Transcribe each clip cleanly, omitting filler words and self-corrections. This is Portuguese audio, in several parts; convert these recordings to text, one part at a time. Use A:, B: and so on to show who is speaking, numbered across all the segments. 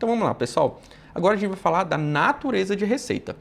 A: Então vamos lá, pessoal. Agora a gente vai falar da natureza de receita.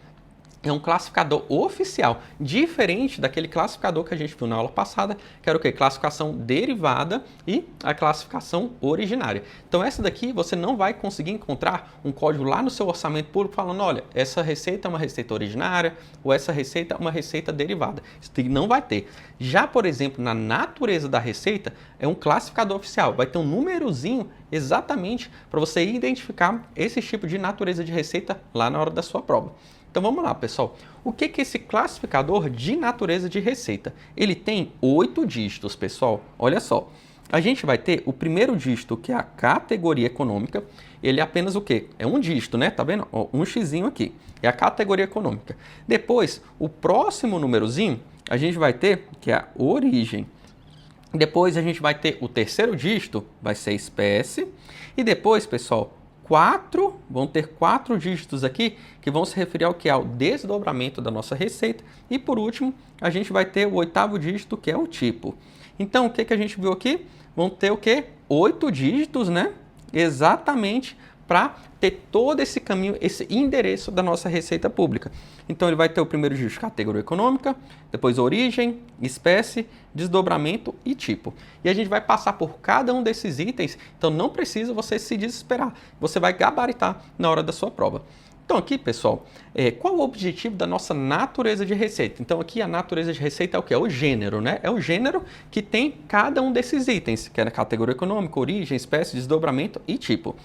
A: É um classificador oficial, diferente daquele classificador que a gente viu na aula passada, que era o quê? Classificação derivada e a classificação originária. Então essa daqui você não vai conseguir encontrar um código lá no seu orçamento público falando, olha, essa receita é uma receita originária ou essa receita é uma receita derivada. Isso não vai ter. Já, por exemplo, na natureza da receita, é um classificador oficial. Vai ter um númerozinho exatamente para você identificar esse tipo de natureza de receita lá na hora da sua prova. Então vamos lá, pessoal. O que é esse classificador de natureza de receita? Ele tem 8 dígitos, pessoal. Olha só. A gente vai ter o primeiro dígito, que é a categoria econômica. Ele é apenas o quê? É um dígito, né? Tá vendo? Ó, um xizinho aqui. É a categoria econômica. Depois, o próximo númerozinho, a gente vai ter, que é a origem. Depois a gente vai ter o terceiro dígito, vai ser espécie. E depois, pessoal, vão ter 4 dígitos aqui que vão se referir ao que? Ao desdobramento da nossa receita. E por último, a gente vai ter o 8º dígito, que é o tipo. Então, o que a gente viu aqui? Vão ter o quê? 8 dígitos, né? Exatamente para ter todo esse caminho, esse endereço da nossa receita pública. Então, ele vai ter o primeiro dígito, categoria econômica, depois origem, espécie, desdobramento e tipo. E a gente vai passar por cada um desses itens, então não precisa você se desesperar. Você vai gabaritar na hora da sua prova. Então aqui, pessoal, qual o objetivo da nossa natureza de receita? Então aqui a natureza de receita é o que? É o gênero, né? É o gênero que tem cada um desses itens, que é a categoria econômica, origem, espécie, desdobramento e tipo.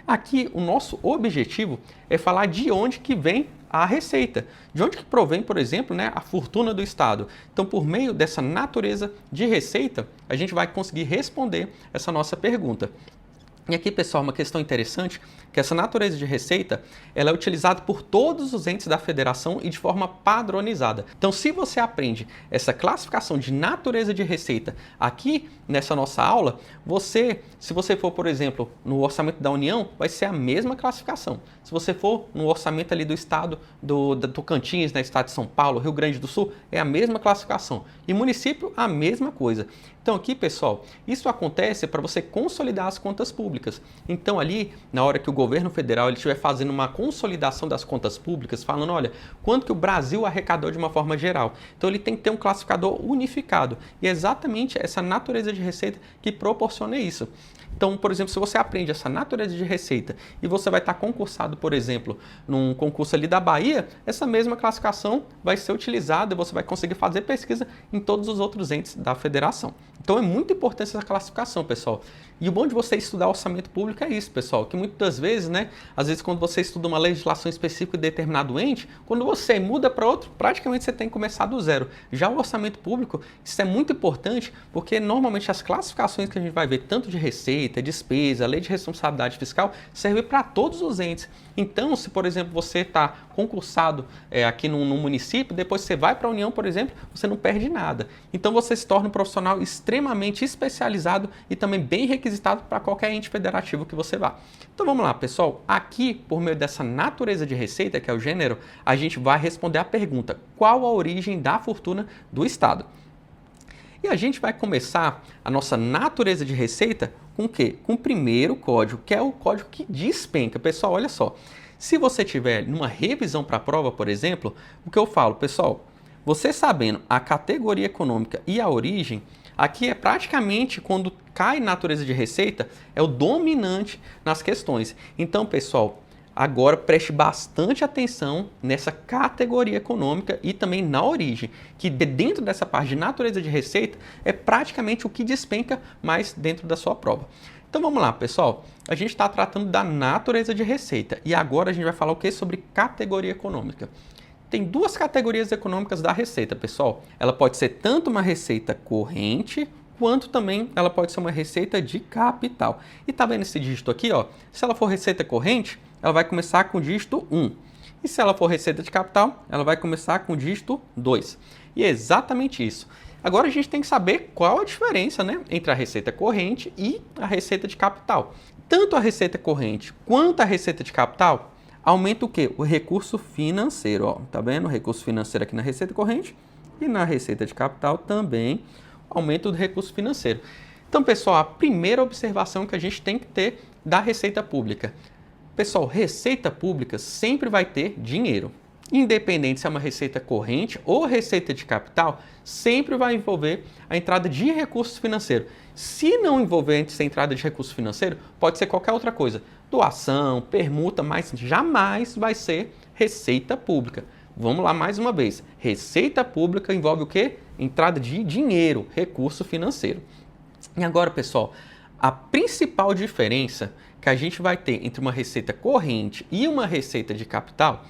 A: Aqui o nosso objetivo é falar de onde que vem a receita, de onde que provém, por exemplo, né, a fortuna do Estado. Então, por meio dessa natureza de receita, a gente vai conseguir responder essa nossa pergunta. E aqui, pessoal, uma questão interessante, que essa natureza de receita, ela é utilizada por todos os entes da federação e de forma padronizada. Então, se você aprende essa classificação de natureza de receita aqui nessa nossa aula, se você for, por exemplo, no orçamento da União, vai ser a mesma classificação. Se você for no orçamento ali do estado do Tocantins, né, estado de São Paulo, Rio Grande do Sul, é a mesma classificação. E município, a mesma coisa. Então aqui, pessoal, isso acontece para você consolidar as contas públicas. Então ali, na hora que o governo federal ele estiver fazendo uma consolidação das contas públicas, falando, olha, quanto que o Brasil arrecadou de uma forma geral. Então ele tem que ter um classificador unificado. E é exatamente essa natureza de receita que proporciona isso. Então, por exemplo, se você aprende essa natureza de receita e você vai estar concursado, por exemplo, num concurso ali da Bahia, essa mesma classificação vai ser utilizada e você vai conseguir fazer pesquisa em todos os outros entes da federação. Então é muito importante essa classificação, pessoal. E o bom de você estudar orçamento público é isso, pessoal, que muitas vezes, né, às vezes quando você estuda uma legislação específica de determinado ente, quando você muda para outro, praticamente você tem que começar do zero. Já o orçamento público, isso é muito importante, porque normalmente as classificações que a gente vai ver, tanto de receita, despesa, lei de responsabilidade fiscal, serve para todos os entes. Então, se, por exemplo, você está concursado aqui no município, depois você vai para a União, por exemplo, você não perde nada. Então, você se torna um profissional extremamente especializado e também bem requisitado para qualquer ente federativo que você vá. Então, vamos lá, pessoal. Aqui, por meio dessa natureza de receita, que é o gênero, a gente vai responder a pergunta: qual a origem da fortuna do Estado? E a gente vai começar a nossa natureza de receita com o quê? Com o primeiro código, que é o código que despenca. Pessoal, olha só. Se você tiver numa revisão para a prova, por exemplo, o que eu falo, pessoal, você sabendo a categoria econômica e a origem, aqui é praticamente quando cai natureza de receita, é o dominante nas questões. Então, pessoal, agora preste bastante atenção nessa categoria econômica e também na origem, que dentro dessa parte de natureza de receita é praticamente o que despenca mais dentro da sua prova. Então vamos lá, pessoal. A gente está tratando da natureza de receita e agora a gente vai falar o que sobre categoria econômica. Tem 2 categorias econômicas da receita, pessoal. Ela pode ser tanto uma receita corrente, quanto também ela pode ser uma receita de capital. E tá vendo esse dígito aqui, ó? Se ela for receita corrente, ela vai começar com o dígito 1. E se ela for receita de capital, ela vai começar com o dígito 2. E é exatamente isso. Agora a gente tem que saber qual a diferença, né, entre a receita corrente e a receita de capital. Tanto a receita corrente quanto a receita de capital aumenta o quê? O recurso financeiro. Ó. Tá vendo? O recurso financeiro aqui na receita corrente e na receita de capital também aumento do recurso financeiro. Então, pessoal, a primeira observação que a gente tem que ter da receita pública. Pessoal, receita pública sempre vai ter dinheiro. Independente se é uma receita corrente ou receita de capital, sempre vai envolver a entrada de recursos financeiros. Se não envolver essa entrada de recurso financeiro, pode ser qualquer outra coisa. Doação, permuta, mas jamais vai ser receita pública. Vamos lá mais uma vez. Receita pública envolve o quê? Entrada de dinheiro, recurso financeiro. E agora, pessoal, a principal diferença que a gente vai ter entre uma receita corrente e uma receita de capital,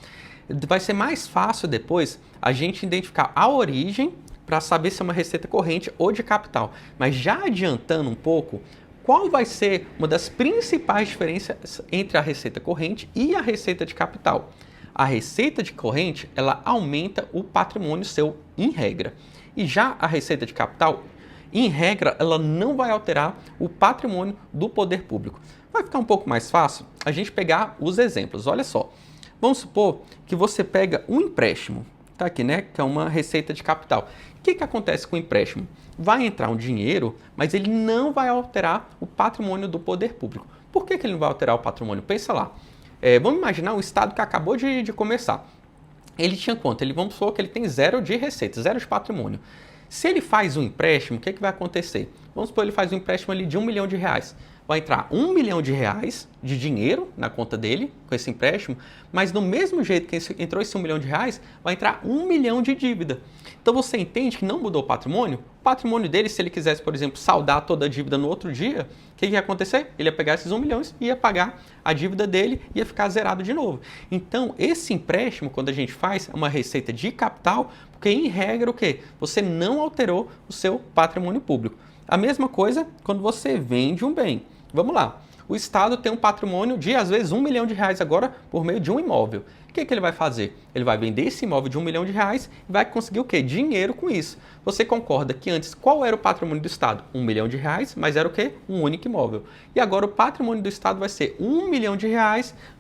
A: vai ser mais fácil depois a gente identificar a origem para saber se é uma receita corrente ou de capital. Mas já adiantando um pouco, qual vai ser uma das principais diferenças entre a receita corrente e a receita de capital? A receita de corrente, ela aumenta o patrimônio seu em regra. E já a receita de capital, em regra, ela não vai alterar o patrimônio do poder público. Vai ficar um pouco mais fácil a gente pegar os exemplos. Olha só, vamos supor que você pega um empréstimo, tá aqui, né, que é uma receita de capital. O que acontece com o empréstimo? Vai entrar um dinheiro, mas ele não vai alterar o patrimônio do poder público. Por que ele não vai alterar o patrimônio? Pensa lá. Vamos imaginar um estado que acabou de começar. Ele tinha quanto? Vamos supor que ele tem zero de receita, zero de patrimônio. Se ele faz um empréstimo, o que vai acontecer? Vamos supor que ele faz um empréstimo ali de R$1 milhão. Vai entrar R$1 milhão de dinheiro na conta dele com esse empréstimo, mas do mesmo jeito que entrou esse R$1 milhão, vai entrar R$1 milhão de dívida. Então você entende que não mudou o patrimônio? O patrimônio dele, se ele quisesse, por exemplo, saldar toda a dívida no outro dia, o que ia acontecer? Ele ia pegar esses R$1 milhão e ia pagar a dívida dele e ia ficar zerado de novo. Então, esse empréstimo, quando a gente faz, é uma receita de capital, porque em regra o quê? Você não alterou o seu patrimônio público. A mesma coisa quando você vende um bem. Vamos lá. O Estado tem um patrimônio de, às vezes, R$1 milhão agora por meio de um imóvel. O que ele vai fazer? Ele vai vender esse imóvel de R$1 milhão e vai conseguir o quê? Dinheiro com isso. Você concorda que antes qual era o patrimônio do Estado? R$1 milhão, mas era o quê? Um único imóvel. E agora o patrimônio do Estado vai ser R$1 milhão.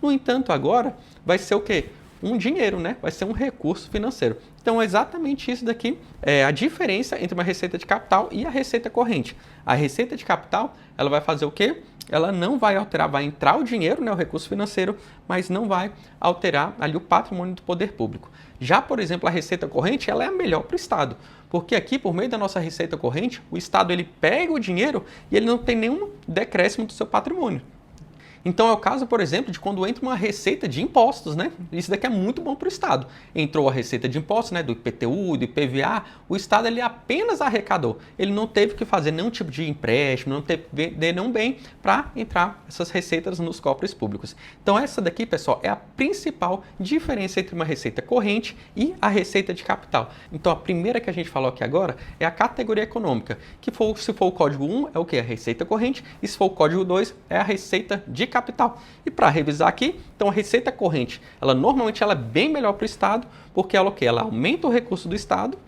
A: No entanto, agora vai ser o quê? Um dinheiro, né? Vai ser um recurso financeiro. Então, é exatamente isso daqui, é a diferença entre uma receita de capital e a receita corrente. A receita de capital, ela vai fazer o quê? Ela não vai alterar, vai entrar o dinheiro, né, o recurso financeiro, mas não vai alterar ali o patrimônio do poder público. Já, por exemplo, a receita corrente, ela é a melhor para o Estado, porque aqui, por meio da nossa receita corrente, o Estado ele pega o dinheiro e ele não tem nenhum decréscimo do seu patrimônio. Então é o caso, por exemplo, de quando entra uma receita de impostos, né? Isso daqui é muito bom para o Estado. Entrou a receita de impostos, né? Do IPTU, do IPVA, o Estado ele apenas arrecadou. Ele não teve que fazer nenhum tipo de empréstimo, não teve que vender nenhum bem para entrar essas receitas nos cofres públicos. Então essa daqui, pessoal, é a principal diferença entre uma receita corrente e a receita de capital. Então a primeira que a gente falou aqui agora é a categoria econômica, que se for o código 1 é o que? A receita corrente, e se for o código 2 é a receita de capital. E para revisar aqui, então a receita corrente, normalmente ela é bem melhor para o Estado, porque ela, ela aumenta o recurso do Estado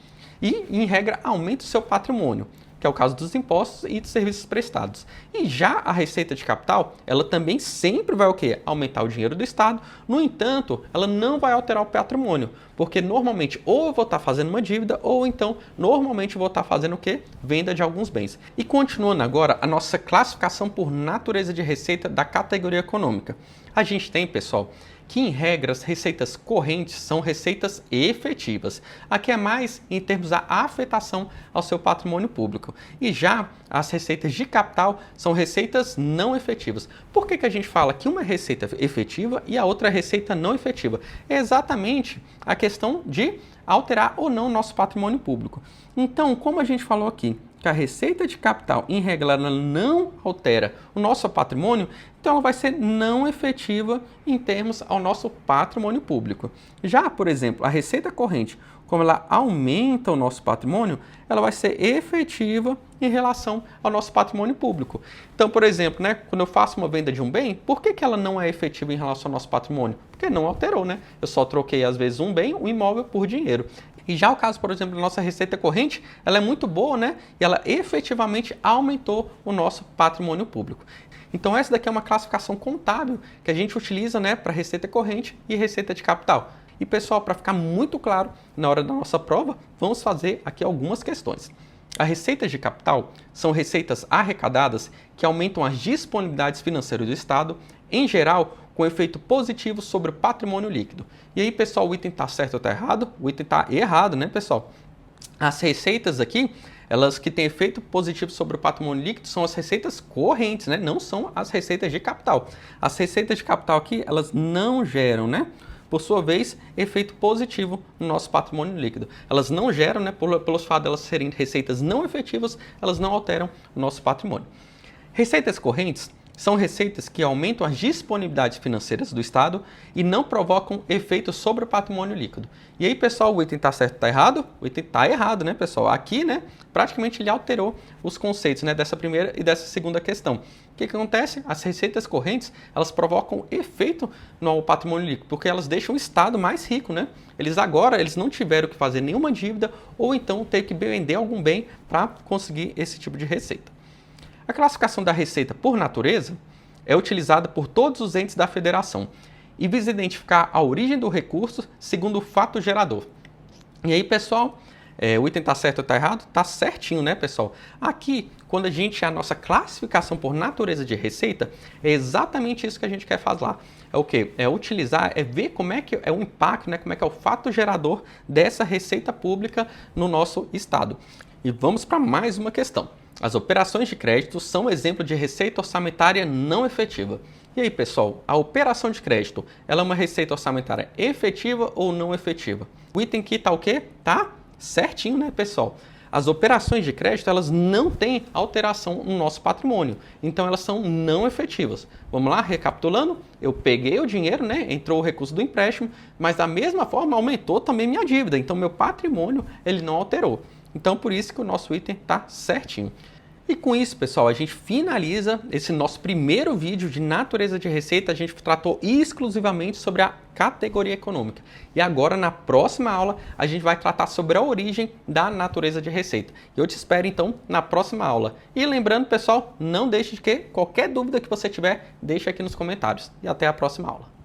A: e, em regra, aumenta o seu patrimônio, que é o caso dos impostos e dos serviços prestados. E já a receita de capital, ela também sempre vai aumentar o dinheiro do Estado, no entanto, ela não vai alterar o patrimônio, porque normalmente ou eu vou estar fazendo uma dívida, ou então normalmente eu vou estar fazendo venda de alguns bens. E continuando agora a nossa classificação por natureza de receita da categoria econômica. A gente tem, pessoal, que em regra as receitas correntes são receitas efetivas. Aqui é mais em termos da afetação ao seu patrimônio público. E já as receitas de capital são receitas não efetivas. Por que a gente fala que uma é receita efetiva e a outra é receita não efetiva? É exatamente a questão de alterar ou não o nosso patrimônio público. Então, como a gente falou aqui, que a receita de capital, em regra, ela não altera o nosso patrimônio, então ela vai ser não efetiva em termos ao nosso patrimônio público. Já, por exemplo, a receita corrente, como ela aumenta o nosso patrimônio, ela vai ser efetiva em relação ao nosso patrimônio público. Então, por exemplo, né, quando eu faço uma venda de um bem, por que ela não é efetiva em relação ao nosso patrimônio? Porque não alterou, né? Eu só troquei, às vezes, um bem, um imóvel por dinheiro. E já o caso, por exemplo, da nossa receita corrente, ela é muito boa, né? E ela efetivamente aumentou o nosso patrimônio público. Então essa daqui é uma classificação contábil que a gente utiliza, né, para receita corrente e receita de capital. E pessoal, para ficar muito claro na hora da nossa prova, vamos fazer aqui algumas questões. As receitas de capital são receitas arrecadadas que aumentam as disponibilidades financeiras do Estado. Em geral, com efeito positivo sobre o patrimônio líquido. E aí, pessoal, o item está certo ou está errado? O item está errado, né, pessoal? As receitas aqui, elas que têm efeito positivo sobre o patrimônio líquido são as receitas correntes, né? Não são as receitas de capital. As receitas de capital aqui, elas não geram, né? Por sua vez, efeito positivo no nosso patrimônio líquido. Elas não geram, né? Pelos fatos de elas serem receitas não efetivas, elas não alteram o nosso patrimônio. Receitas correntes são receitas que aumentam as disponibilidades financeiras do Estado e não provocam efeito sobre o patrimônio líquido. E aí, pessoal, o item está certo ou está errado? O item está errado, né, pessoal? Aqui, né, praticamente ele alterou os conceitos, né, dessa primeira e dessa segunda questão. O que acontece? As receitas correntes, elas provocam efeito no patrimônio líquido, porque elas deixam o Estado mais rico, né? Eles não tiveram que fazer nenhuma dívida ou então ter que vender algum bem para conseguir esse tipo de receita. A classificação da receita por natureza é utilizada por todos os entes da federação e visa identificar a origem do recurso segundo o fato gerador. E aí, pessoal, o item está certo ou está errado? Está certinho, né, pessoal? Aqui, quando a nossa classificação por natureza de receita, é exatamente isso que a gente quer fazer lá. É o quê? É utilizar, é ver como é que é o impacto, né, como é que é o fato gerador dessa receita pública no nosso estado. E vamos para mais uma questão. As operações de crédito são exemplo de receita orçamentária não efetiva. E aí, pessoal, a operação de crédito, ela é uma receita orçamentária efetiva ou não efetiva? O item aqui está o quê? Tá certinho, né, pessoal? As operações de crédito, elas não têm alteração no nosso patrimônio. Então, elas são não efetivas. Vamos lá, recapitulando. Eu peguei o dinheiro, né? Entrou o recurso do empréstimo, mas da mesma forma aumentou também minha dívida. Então, meu patrimônio, ele não alterou. Então, por isso que o nosso item está certinho. E com isso, pessoal, a gente finaliza esse nosso primeiro vídeo de natureza de receita. A gente tratou exclusivamente sobre a categoria econômica. E agora, na próxima aula, a gente vai tratar sobre a origem da natureza de receita. Eu te espero, então, na próxima aula. E lembrando, pessoal, não deixe de que qualquer dúvida que você tiver, deixe aqui nos comentários. E até a próxima aula.